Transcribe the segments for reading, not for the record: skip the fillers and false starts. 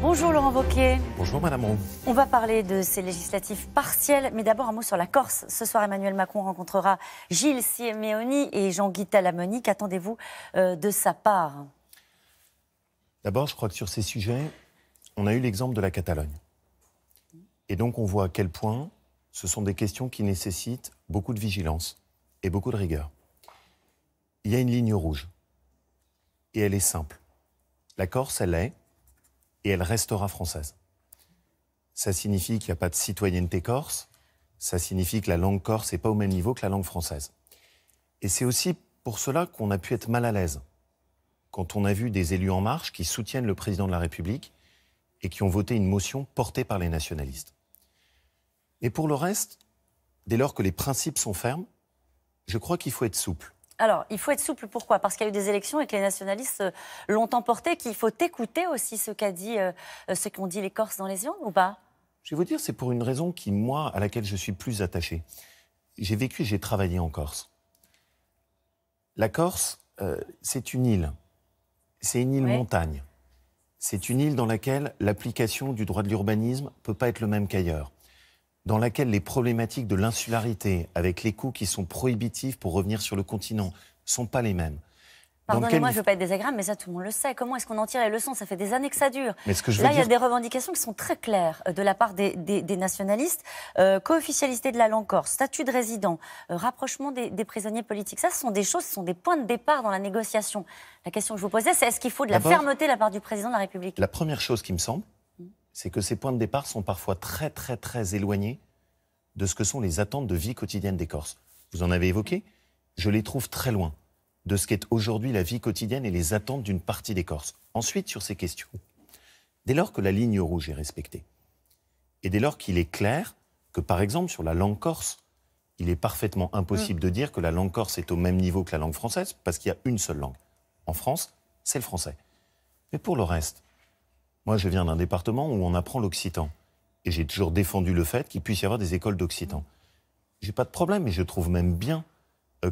Bonjour Laurent Wauquiez. Bonjour Madame Roux. On va parler de ces législatives partielles, mais d'abord un mot sur la Corse. Ce soir, Emmanuel Macron rencontrera Gilles Simeoni et Jean-Guy Talamoni. Qu'attendez-vous de sa part? D'abord, je crois que sur ces sujets, on a eu l'exemple de la Catalogne. Et donc on voit à quel point ce sont des questions qui nécessitent beaucoup de vigilance et beaucoup de rigueur. Il y a une ligne rouge. Et elle est simple. La Corse, elle est, et elle restera française. Ça signifie qu'il n'y a pas de citoyenneté corse, ça signifie que la langue corse n'est pas au même niveau que la langue française. Et c'est aussi pour cela qu'on a pu être mal à l'aise quand on a vu des élus En Marche qui soutiennent le président de la République et qui ont voté une motion portée par les nationalistes. Et pour le reste, dès lors que les principes sont fermes, je crois qu'il faut être souple. Alors, il faut être souple, pourquoi? Parce qu'il y a eu des élections et que les nationalistes l'ont emporté, qu'il faut écouter aussi ce qu'ont dit les Corses dans les urnes, ou pas? Je vais vous dire, c'est pour une raison qui, moi, à laquelle je suis plus attaché. J'ai vécu, j'ai travaillé en Corse. La Corse, c'est une île. C'est une île montagne. C'est une île dans laquelle l'application du droit de l'urbanisme ne peut pas être le même qu'ailleurs. Dans laquelle les problématiques de l'insularité, avec les coûts qui sont prohibitifs pour revenir sur le continent, ne sont pas les mêmes. Pardonnez-moi, je ne veux pas être désagréable, mais ça, tout le monde le sait. Comment est-ce qu'on en tire les leçons? Ça fait des années que ça dure. Mais ce que je veux Là, il y a dire... des revendications qui sont très claires de la part des nationalistes. Co-officialité de la langue corse, statut de résident, rapprochement des prisonniers politiques. Ça, ce sont des choses, ce sont des points de départ dans la négociation. La question que je vous posais, c'est est-ce qu'il faut de la fermeté de la part du président de la République? La première chose qui me semble, c'est que ces points de départ sont parfois très, très, très éloignés de ce que sont les attentes de vie quotidienne des Corses. Vous en avez évoqué, je les trouve très loin de ce qu'est aujourd'hui la vie quotidienne et les attentes d'une partie des Corses. Ensuite, sur ces questions, dès lors que la ligne rouge est respectée, et dès lors qu'il est clair que, par exemple, sur la langue corse, il est parfaitement impossible de dire que la langue corse est au même niveau que la langue française, parce qu'il y a une seule langue. En France, c'est le français. Mais pour le reste, moi, je viens d'un département où on apprend l'occitan. Et j'ai toujours défendu le fait qu'il puisse y avoir des écoles d'occitan. J'ai pas de problème, mais je trouve même bien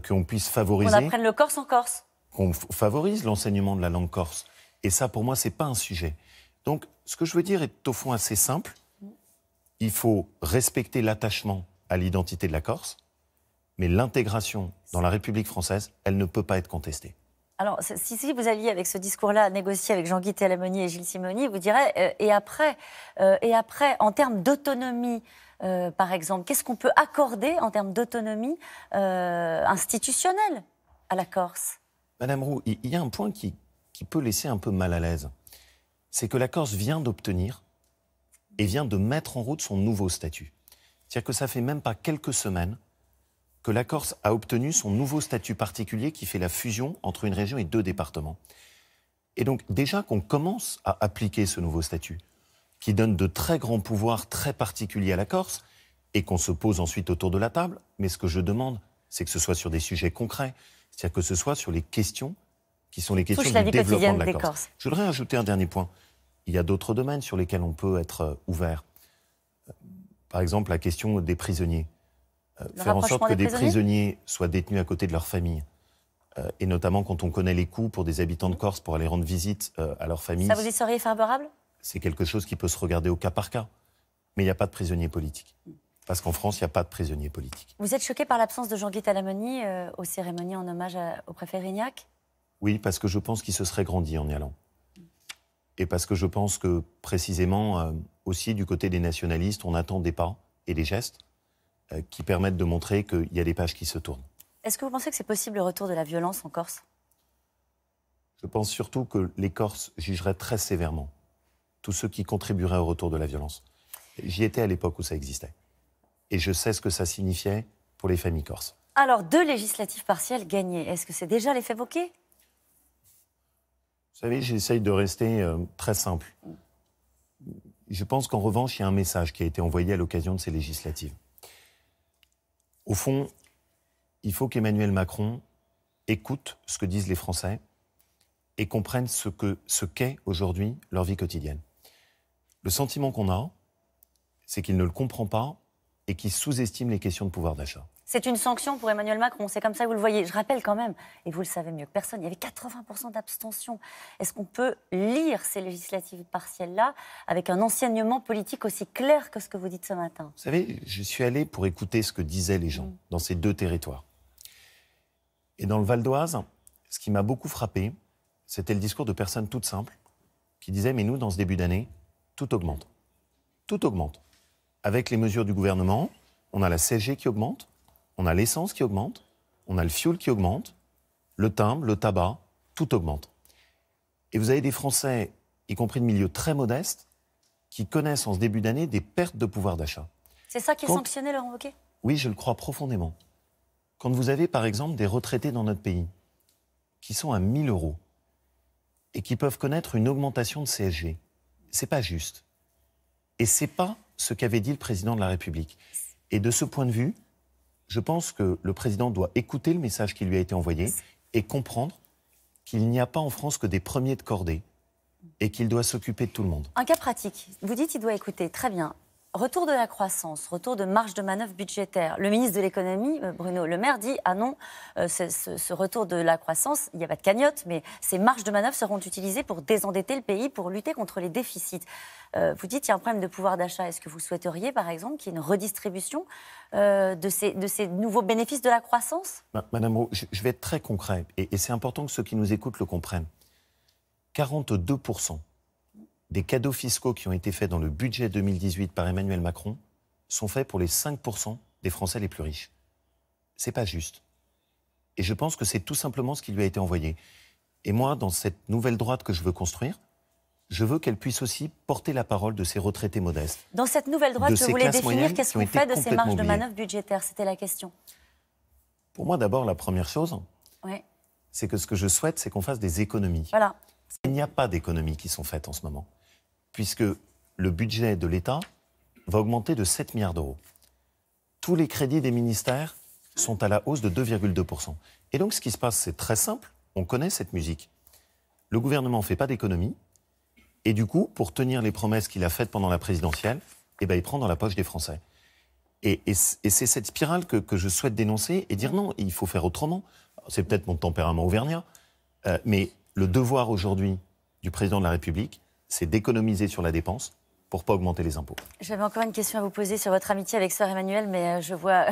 qu'on puisse favoriser... On apprenne le corse en Corse. Qu'on favorise l'enseignement de la langue corse. Et ça, pour moi, c'est pas un sujet. Donc, ce que je veux dire est au fond assez simple. Il faut respecter l'attachement à l'identité de la Corse, mais l'intégration dans la République française, elle ne peut pas être contestée. Alors, si vous alliez avec ce discours-là négocier avec Jean-Guy Talamoni et Gilles Simeoni, vous direz, et après, en termes d'autonomie, par exemple, qu'est-ce qu'on peut accorder en termes d'autonomie institutionnelle à la Corse? Madame Roux, il y a un point qui peut laisser un peu mal à l'aise. C'est que la Corse vient d'obtenir et vient de mettre en route son nouveau statut. C'est-à-dire que ça fait même pas quelques semaines que la Corse a obtenu son nouveau statut particulier qui fait la fusion entre une région et 2 départements. Et donc, déjà qu'on commence à appliquer ce nouveau statut, qui donne de très grands pouvoirs très particuliers à la Corse, et qu'on se pose ensuite autour de la table, mais ce que je demande, c'est que ce soit sur des sujets concrets, c'est-à-dire que ce soit sur les questions qui sont les questions du développement de la Corse. Je voudrais ajouter un dernier point. Il y a d'autres domaines sur lesquels on peut être ouvert. Par exemple, la question des prisonniers. Faire en sorte que des prisonniers soient détenus à côté de leur famille. Et notamment quand on connaît les coûts pour des habitants de Corse pour aller rendre visite à leur famille. Ça vous y seriez favorable? C'est quelque chose qui peut se regarder au cas par cas. Mais il n'y a pas de prisonniers politiques. Parce qu'en France, il n'y a pas de prisonniers politiques. Vous êtes choqué par l'absence de Jean-Guy Talamoni aux cérémonies en hommage au préfet Rignac? Oui, parce que je pense qu'il se serait grandi en y allant. Et parce que je pense que, précisément, aussi du côté des nationalistes, on attend des pas et des gestes qui permettent de montrer qu'il y a des pages qui se tournent. Est-ce que vous pensez que c'est possible le retour de la violence en Corse? Je pense surtout que les Corses jugeraient très sévèrement tous ceux qui contribueraient au retour de la violence. J'y étais à l'époque où ça existait. Et je sais ce que ça signifiait pour les familles corses. Alors, 2 législatives partielles gagnées, est-ce que c'est déjà l'effet Wauquiez? Vous savez, j'essaye de rester très simple. Je pense qu'en revanche, il y a un message qui a été envoyé à l'occasion de ces législatives. Au fond, il faut qu'Emmanuel Macron écoute ce que disent les Français et comprenne ce qu'est aujourd'hui leur vie quotidienne. Le sentiment qu'on a, c'est qu'il ne le comprend pas et qu'il sous-estime les questions de pouvoir d'achat. C'est une sanction pour Emmanuel Macron, c'est comme ça que vous le voyez. Je rappelle quand même, et vous le savez mieux que personne, il y avait 80% d'abstention. Est-ce qu'on peut lire ces législatives partielles-là avec un enseignement politique aussi clair que ce que vous dites ce matin? Vous savez, je suis allé pour écouter ce que disaient les gens dans ces deux territoires. Et dans le Val d'Oise, ce qui m'a beaucoup frappé, c'était le discours de personnes toutes simples qui disaient « mais nous, dans ce début d'année, tout augmente. Tout augmente. Avec les mesures du gouvernement, on a la CSG qui augmente, on a l'essence qui augmente, on a le fioul qui augmente, le timbre, le tabac, tout augmente. » Et vous avez des Français, y compris de milieux très modestes, qui connaissent en ce début d'année des pertes de pouvoir d'achat. C'est ça qui est sanctionné, Laurent Wauquiez? Oui, je le crois profondément. Quand vous avez, par exemple, des retraités dans notre pays qui sont à 1 000 € et qui peuvent connaître une augmentation de CSG, c'est pas juste. Et c'est pas ce qu'avait dit le président de la République. Et de ce point de vue, je pense que le président doit écouter le message qui lui a été envoyé et comprendre qu'il n'y a pas en France que des premiers de cordée et qu'il doit s'occuper de tout le monde. Un cas pratique. Vous dites qu'il doit écouter. Très bien. Retour de la croissance, retour de marge de manœuvre budgétaire. Le ministre de l'économie, Bruno Le Maire, dit « Ah non, ce retour de la croissance, il n'y a pas de cagnotte, mais ces marges de manœuvre seront utilisées pour désendetter le pays, pour lutter contre les déficits. » Vous dites qu'il y a un problème de pouvoir d'achat. Est-ce que vous souhaiteriez, par exemple, qu'il y ait une redistribution de ces nouveaux bénéfices de la croissance? Madame Roux, je vais être très concret, et c'est important que ceux qui nous écoutent le comprennent. 42% des cadeaux fiscaux qui ont été faits dans le budget 2018 par Emmanuel Macron sont faits pour les 5% des Français les plus riches. C'est pas juste. Et je pense que c'est tout simplement ce qui lui a été envoyé. Et moi, dans cette nouvelle droite que je veux construire, je veux qu'elle puisse aussi porter la parole de ces retraités modestes. Dans cette nouvelle droite, je voulais définir qu'est-ce qu'on fait de ces marges de manœuvre budgétaires. C'était la question. Pour moi, d'abord, la première chose, c'est que ce que je souhaite, c'est qu'on fasse des économies. Voilà. Il n'y a pas d'économies qui sont faites en ce moment, puisque le budget de l'État va augmenter de 7 milliards d'euros. Tous les crédits des ministères sont à la hausse de 2,2%. Et donc, ce qui se passe, c'est très simple. On connaît cette musique. Le gouvernement ne fait pas d'économies. Et du coup, pour tenir les promesses qu'il a faites pendant la présidentielle, il prend dans la poche des Français. Et c'est cette spirale que je souhaite dénoncer et dire non, il faut faire autrement. C'est peut-être mon tempérament auvergnat, mais le devoir aujourd'hui du président de la République, c'est d'économiser sur la dépense pour ne pas augmenter les impôts. J'avais encore une question à vous poser sur votre amitié avec Sœur Emmanuelle, mais je vois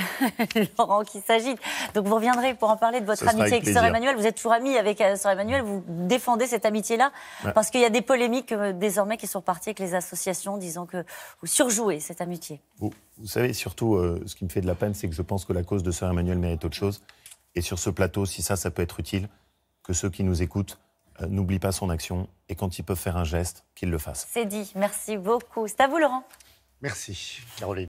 Laurent qui s'agite. Donc vous reviendrez pour en parler de votre amitié avec Sœur Emmanuelle. Vous êtes toujours amis avec Sœur Emmanuelle, vous défendez cette amitié-là, parce qu'il y a des polémiques désormais qui sont parties avec les associations disant que vous surjouez cette amitié. Vous savez, surtout, ce qui me fait de la peine, c'est que je pense que la cause de Sœur Emmanuelle mérite autre chose. Et sur ce plateau, si ça peut être utile, que ceux qui nous écoutent n'oublient pas son action et quand ils peuvent faire un geste, qu'ils le fassent. C'est dit. Merci beaucoup. C'est à vous, Laurent. Merci, Caroline.